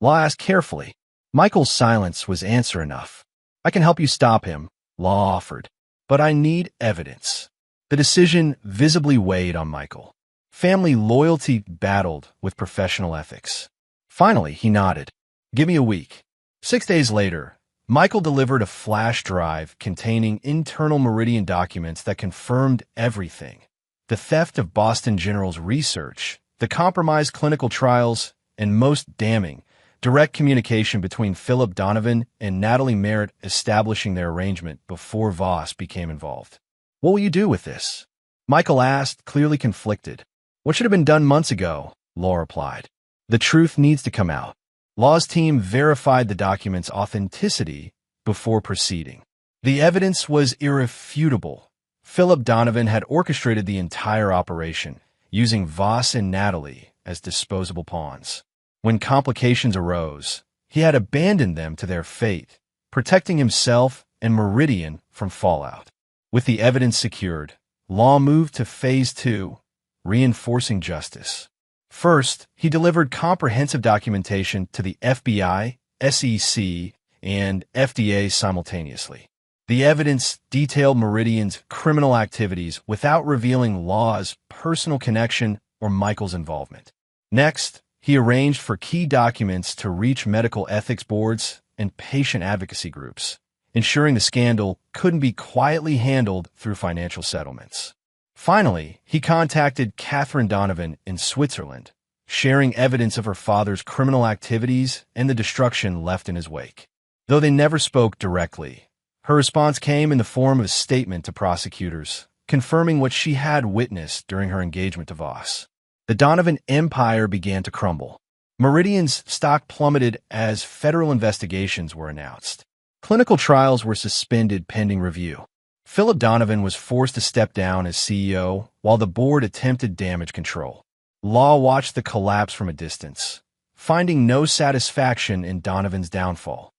Law asked carefully. Michael's silence was answer enough. I can help you stop him, Law offered. But I need evidence. The decision visibly weighed on Michael. Family loyalty battled with professional ethics. Finally, he nodded. Give me a week. 6 days later, Michael delivered a flash drive containing internal Meridian documents that confirmed everything. The theft of Boston General's research, the compromised clinical trials, and most damning, direct communication between Philip Donovan and Natalie Merritt establishing their arrangement before Voss became involved. What will you do with this? Michael asked, clearly conflicted. What should have been done months ago? Law replied. The truth needs to come out. Law's team verified the document's authenticity before proceeding. The evidence was irrefutable. Philip Donovan had orchestrated the entire operation, using Voss and Natalie as disposable pawns. When complications arose, he had abandoned them to their fate, protecting himself and Meridian from fallout. With the evidence secured, Law moved to Phase 2, reinforcing justice. First, he delivered comprehensive documentation to the FBI, SEC, and FDA simultaneously. The evidence detailed Meridian's criminal activities without revealing Law's personal connection or Michael's involvement. Next, he arranged for key documents to reach medical ethics boards and patient advocacy groups, ensuring the scandal couldn't be quietly handled through financial settlements. Finally, he contacted Catherine Donovan in Switzerland, sharing evidence of her father's criminal activities and the destruction left in his wake. Though they never spoke directly, her response came in the form of a statement to prosecutors, confirming what she had witnessed during her engagement to Voss. The Donovan empire began to crumble. Meridian's stock plummeted as federal investigations were announced. Clinical trials were suspended pending review. Philip Donovan was forced to step down as CEO while the board attempted damage control. Law watched the collapse from a distance, finding no satisfaction in Donovan's downfall,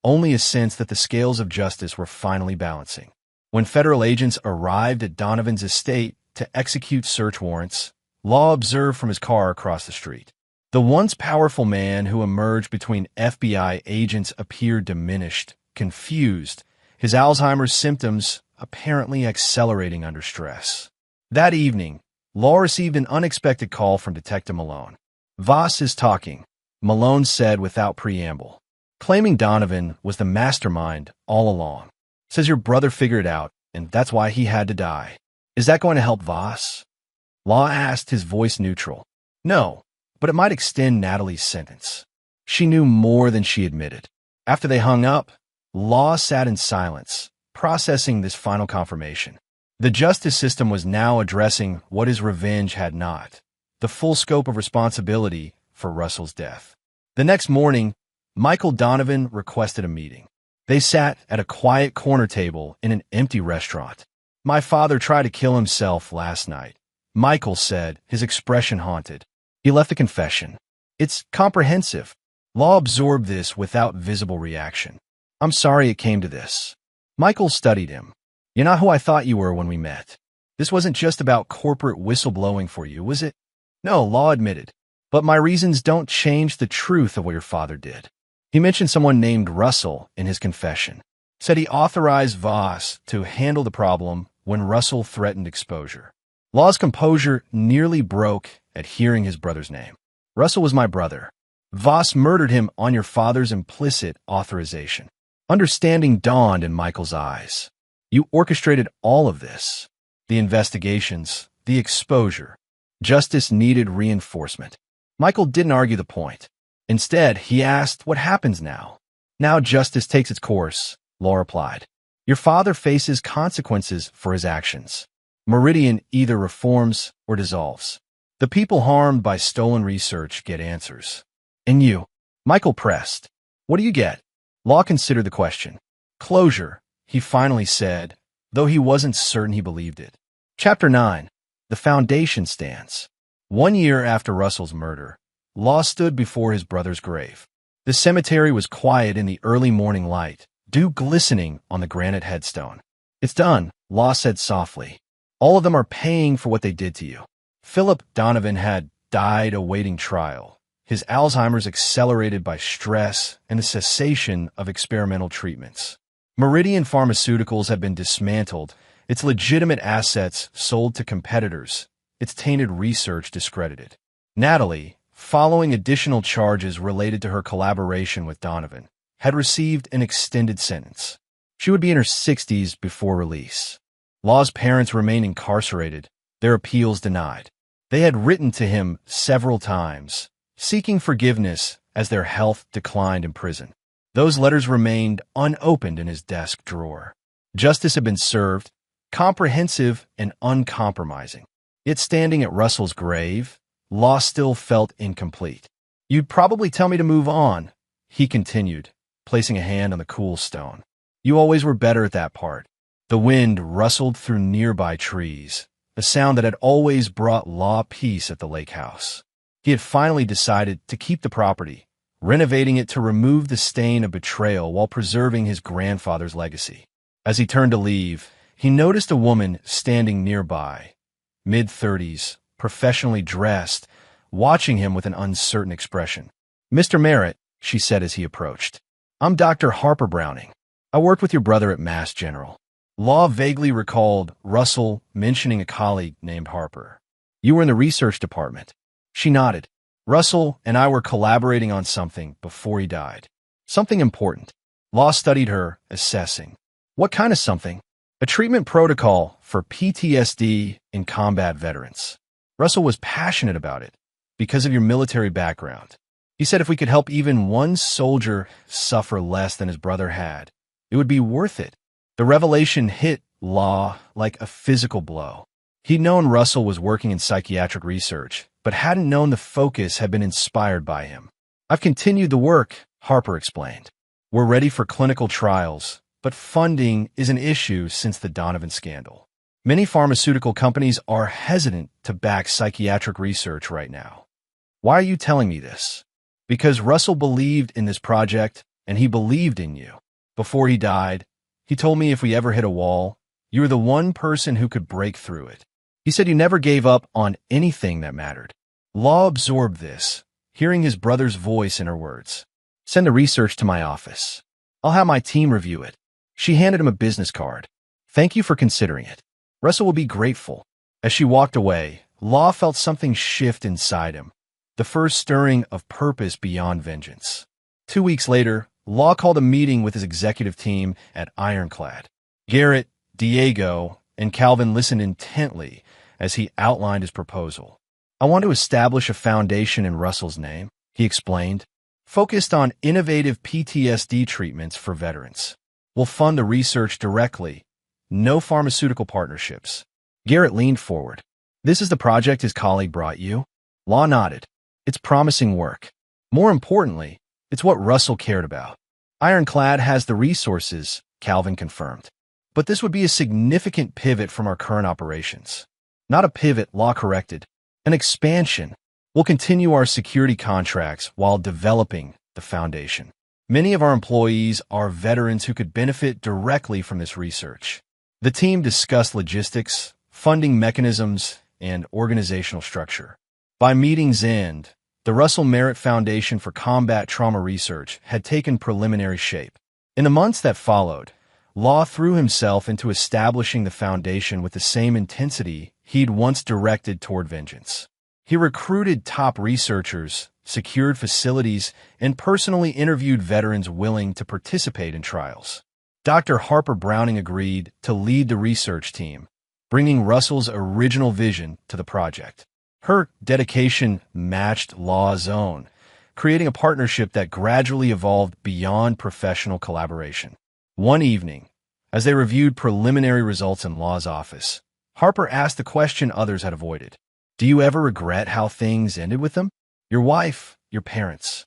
only a sense that the scales of justice were finally balancing. When federal agents arrived at Donovan's estate to execute search warrants, Law observed from his car across the street. The once powerful man who emerged between FBI agents appeared diminished, confused, his Alzheimer's symptoms apparently accelerating under stress. That evening, Law received an unexpected call from Detective Malone. "Voss is talking," Malone said without preamble, claiming Donovan was the mastermind all along. "Says your brother figured it out, and that's why he had to die. Is that going to help Voss?" Law asked, his voice neutral. "No, but it might extend Natalie's sentence." She knew more than she admitted. After they hung up, Law sat in silence, processing this final confirmation. The justice system was now addressing what his revenge had not: the full scope of responsibility for Russell's death. The next morning, Michael Donovan requested a meeting. They sat at a quiet corner table in an empty restaurant. "My father tried to kill himself last night," Michael said, his expression haunted. He left a confession. "It's comprehensive." Law absorbed this without visible reaction. "I'm sorry it came to this." Michael studied him. "You're not who I thought you were when we met. This wasn't just about corporate whistleblowing for you, was it?" "No," Law admitted. "But my reasons don't change the truth of what your father did." He mentioned someone named Russell in his confession. Said he authorized Voss to handle the problem when Russell threatened exposure. Law's composure nearly broke at hearing his brother's name. "Russell was my brother. Voss murdered him on your father's implicit authorization." Understanding dawned in Michael's eyes. "You orchestrated all of this. The investigations, the exposure. Justice needed reinforcement." Michael didn't argue the point. Instead, he asked, "What happens now?" "Now justice takes its course," Law replied. "Your father faces consequences for his actions. Meridian either reforms or dissolves. The people harmed by stolen research get answers. And you?" Michael pressed. "What do you get?" Law considered the question. "Closure," he finally said, though he wasn't certain he believed it. Chapter 9. The Foundation Stands. 1 year after Russell's murder, Law stood before his brother's grave. The cemetery was quiet in the early morning light, dew glistening on the granite headstone. "It's done," Law said softly. "All of them are paying for what they did to you." Philip Donovan had died awaiting trial, his Alzheimer's accelerated by stress and the cessation of experimental treatments. Meridian Pharmaceuticals had been dismantled, its legitimate assets sold to competitors, its tainted research discredited. Natalie, following additional charges related to her collaboration with Donovan, had received an extended sentence. She would be in her 60s before release. Law's parents remained incarcerated, their appeals denied. They had written to him several times, seeking forgiveness as their health declined in prison. Those letters remained unopened in his desk drawer. Justice had been served, comprehensive and uncompromising. Yet standing at Russell's grave, Law still felt incomplete. "You'd probably tell me to move on," he continued, placing a hand on the cool stone. "You always were better at that part." The wind rustled through nearby trees, a sound that had always brought Law peace at the lake house. He had finally decided to keep the property, renovating it to remove the stain of betrayal while preserving his grandfather's legacy. As he turned to leave, he noticed a woman standing nearby, mid-30s, professionally dressed, watching him with an uncertain expression. "Mr. Merritt," she said as he approached. "I'm Dr. Harper Browning." I worked with your brother at Mass General. Law vaguely recalled Russell mentioning a colleague named Harper. You were in the research department. She nodded. Russell and I were collaborating on something before he died. Something important. Law studied her, assessing. What kind of something? A treatment protocol for PTSD in combat veterans. Russell was passionate about it because of your military background. He said if we could help even one soldier suffer less than his brother had, it would be worth it. The revelation hit Law like a physical blow. He'd known Russell was working in psychiatric research, but hadn't known the focus had been inspired by him. I've continued the work, Harper explained. We're ready for clinical trials, but funding is an issue since the Donovan scandal. Many pharmaceutical companies are hesitant to back psychiatric research right now. Why are you telling me this? Because Russell believed in this project, and he believed in you. Before he died, he told me if we ever hit a wall, you were the one person who could break through it. He said you never gave up on anything that mattered. Law absorbed this, hearing his brother's voice in her words. Send the research to my office. I'll have my team review it. She handed him a business card. Thank you for considering it. Russell will be grateful. As she walked away, Law felt something shift inside him, the first stirring of purpose beyond vengeance. 2 weeks later, Law called a meeting with his executive team at Ironclad. Garrett, Diego, and Calvin listened intently as he outlined his proposal. I want to establish a foundation in Russell's name, he explained, focused on innovative PTSD treatments for veterans. We'll fund the research directly. No pharmaceutical partnerships. Garrett leaned forward. This is the project his colleague brought you? Law nodded. It's promising work. More importantly, it's what Russell cared about. Ironclad has the resources, Calvin confirmed. But this would be a significant pivot from our current operations. Not a pivot, Law corrected. An expansion. We'll continue our security contracts while developing the foundation. Many of our employees are veterans who could benefit directly from this research. The team discussed logistics, funding mechanisms, and organizational structure. By meeting's end, the Russell Merritt Foundation for Combat Trauma Research had taken preliminary shape. In the months that followed, Law threw himself into establishing the foundation with the same intensity he'd once directed toward vengeance. He recruited top researchers, secured facilities, and personally interviewed veterans willing to participate in trials. Dr. Harper Browning agreed to lead the research team, bringing Russell's original vision to the project. Her dedication matched Law's own, creating a partnership that gradually evolved beyond professional collaboration. One evening, as they reviewed preliminary results in Law's office, Harper asked the question others had avoided. Do you ever regret how things ended with them? Your wife, your parents.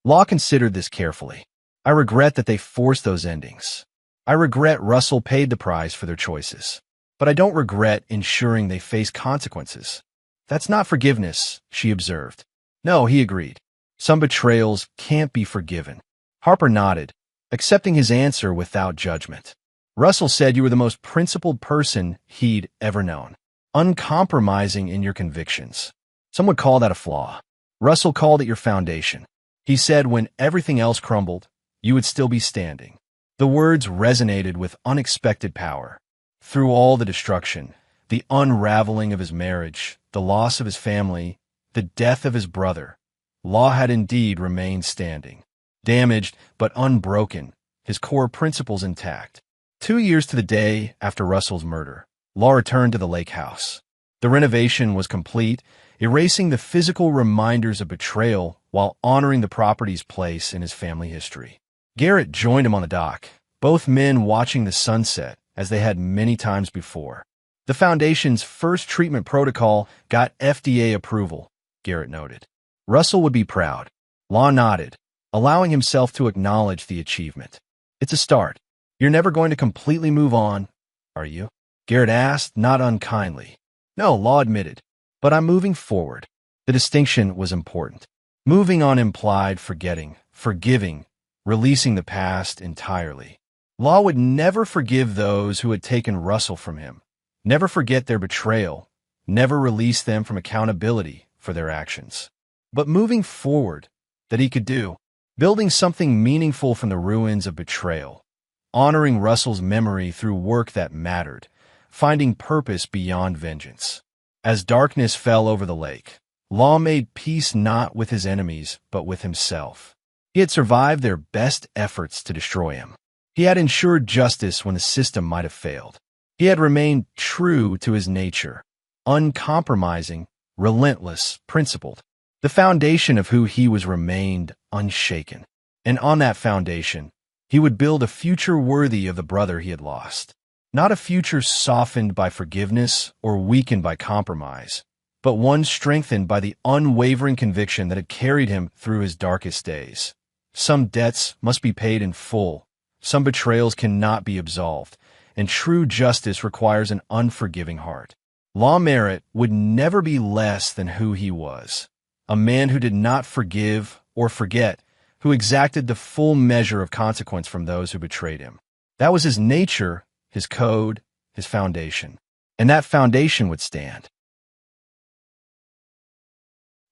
Law considered this carefully. I regret that they forced those endings. I regret Russell paid the price for their choices. But I don't regret ensuring they face consequences. That's not forgiveness, she observed. No, he agreed. Some betrayals can't be forgiven. Harper nodded, accepting his answer without judgment. Russell said you were the most principled person he'd ever known, uncompromising in your convictions. Some would call that a flaw. Russell called it your foundation. He said when everything else crumbled, you would still be standing. The words resonated with unexpected power. Through all the destruction, the unraveling of his marriage, the loss of his family, the death of his brother, Law had indeed remained standing. Damaged but unbroken, his core principles intact. 2 years to the day after Russell's murder, Law returned to the lake house. The renovation was complete, erasing the physical reminders of betrayal while honoring the property's place in his family history. Garrett joined him on the dock, both men watching the sunset as they had many times before. The Foundation's first treatment protocol got FDA approval, Garrett noted. Russell would be proud. Law nodded, allowing himself to acknowledge the achievement. It's a start. You're never going to completely move on, are you? Garrett asked, not unkindly. No, Law admitted. But I'm moving forward. The distinction was important. Moving on implied forgetting, forgiving, releasing the past entirely. Law would never forgive those who had taken Russell from him, never forget their betrayal, never release them from accountability for their actions. But moving forward, that he could do, building something meaningful from the ruins of betrayal, honoring Russell's memory through work that mattered, finding purpose beyond vengeance. As darkness fell over the lake, Law made peace not with his enemies, but with himself. He had survived their best efforts to destroy him. He had ensured justice when the system might have failed. He had remained true to his nature, uncompromising, relentless, principled. The foundation of who he was remained unshaken. And on that foundation, he would build a future worthy of the brother he had lost. Not a future softened by forgiveness or weakened by compromise, but one strengthened by the unwavering conviction that had carried him through his darkest days. Some debts must be paid in full, some betrayals cannot be absolved, and true justice requires an unforgiving heart. Law Merritt would never be less than who he was, a man who did not forgive or forget, who exacted the full measure of consequence from those who betrayed him. That was his nature, his code, his foundation. And that foundation would stand.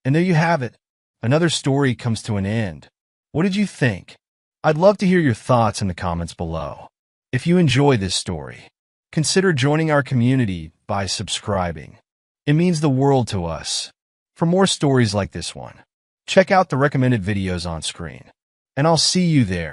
And there you have it. Another story comes to an end. What did you think? I'd love to hear your thoughts in the comments below. If you enjoy this story, consider joining our community by subscribing. It means the world to us. For more stories like this one, check out the recommended videos on screen. And I'll see you there.